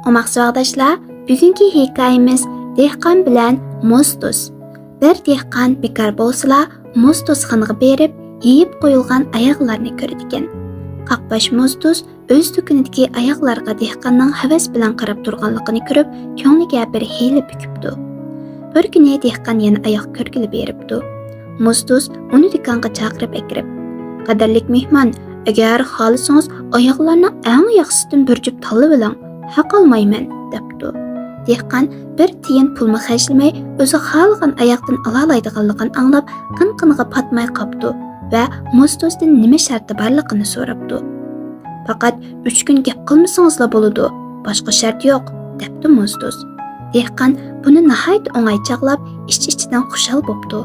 Omaqchi vaqdaşlar, bugungi hikoyamiz dehqon bilan Mo'zduz. Bir dehqon bekor bo'lsa, Mo'zduzxonaga berib, yeyib qo'yilgan oyoqlarni ko'radigan. Qaqbash Mo'zduz o'z do'konidagi oyoqlarga dehqonning havas bilan qarab turganligini ko'rib, ko'ngliga bir hiyla bukibdi. Bir kuni dehqon yana oyoq ko'rgili beribdi. Mo'zduz uni do'konga chaqirib akirib, "Qadrlik mehmon, agar xohlasangiz oyoqlarni eng yaxshisidan bir jup tanlab oling. Haq olmayman" debdi. Dehqon bir tiyin pulni xarjlamay, o'zi xohlagan oyoqdan ololaydiganligini anglab, qin-qiniga patmay qopdi va Mo'zduzdan nima sharti borligini so'rabdi. "Faqat 3 kun gap qilmasangizlar bo'ladi. Boshqa shart yo'q" debdi Mo'zduz. Dehqon buni nihoyat o'ng'aychaqlab, ich-ichidan xushal bo'pti.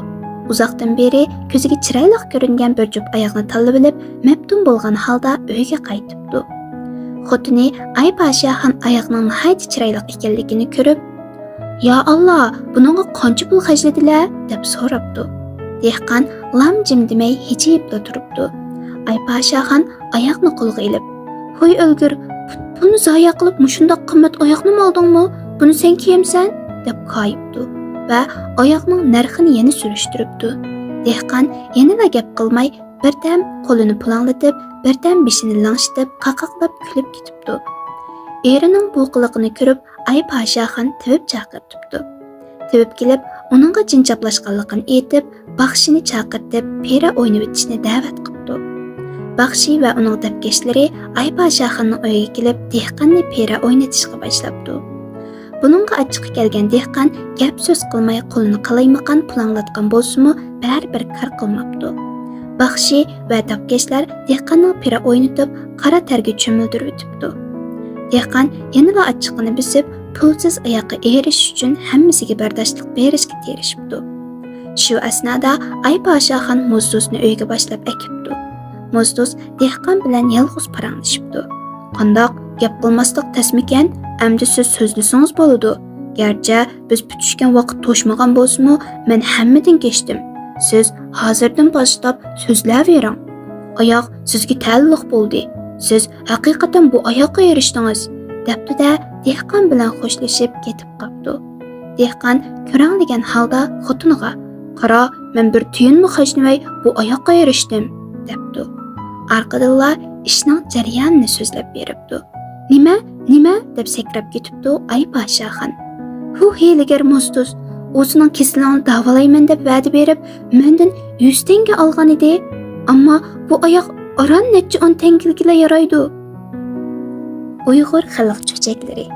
Uzoqdan beri ko'ziga chiroyli ko'ringan bir jup oyoqni tanlab olib, mabtun bo'lgan holda uyga qaytibdi. Xotini Aypodshoxon oyoqning nihoyat chiroyli ekanligini ko'rib, "Ya Alloh, buningga qancha pul xarjladilar?" deb so'rabdi. Dehqon lam-jim demay hijibla turibdi. Aypodshoxon oyoqni qo'lga ilib, "Qo'y o'lgur, buni zoya qilib mushundoq qimmat oyoqni oldingmi? Buni sen kiyamsan?" deb qo'yibdi va oyoqning narxini yana surishtiribdi. Dehqon yana gap qilmay, birdan qo'lini pulanglatib, birdan beshini langshitib, qaqaqlab kulib ketibdi. Erining bu qilig'ini ko'rib, Aypodshoxon tibib chaqirtibdi. Tibib kelib, uningga jinchoplashganligini aytib, baxshini chaqirtib, pera o'ynab o'tishni da'vat qildi. Baxshi va uning dabkashlari Aypodshoxonning uyiga kelib, dehqonni pera o'ynatishga boshlabdi. Buningga achchiqi kelgan dehqon gap so'z qilmay qo'lini qalaymaqan pulanglatgan bo'lsa-mu, baribir kar qilmabdi. Baxshi va dabkashlar dehqonning pira o'ynatib, qora targa cho'mildirib o'tibdi. Dehqon yanada achchiqini bisib, pulsiz oyoqqa erishish uchun hammasiga bardoshlik berishga tirishibdi. Shu asnoda Aypodshoxon Mo'zduzni uyga boshlab akibdi. Mo'zduz dehqon bilan yolg'iz paranglashibdi. "Qandoq gap qilmaslik tasmikan? Amdi siz so'zlasangiz bo'ladi. Garchi biz putishgan vaqt to'shmagan bo'lsa-mu, men hammadan kechdim. Siz hozirdan boshlab so'zlayvering. Oyoq sizga taalluq bo'ldi. Siz haqiqatan bu oyoqqa erishdingiz" debdi-da, dehqon bilan xo'shlashib ketib qopdi. Dehqon ko'ranglagan holda xotiniga, "Qara, men bir tiyinmi xarjlamay bu oyoqqa erishdim" debdi. Arqadinlar ishning jarayonini so'zlab beribdi. Nima deb sakrab ketibdi Aypodshoxon. "Hu hiylagar Mo'zduz, o'zining kasalligini davolayman deb va'da berib, mendan 100 tanga olgan edi. Ammo bu oyoq oran necha 10 tangaliklar yaraydi." Uyg'ur xalq cho'chaklari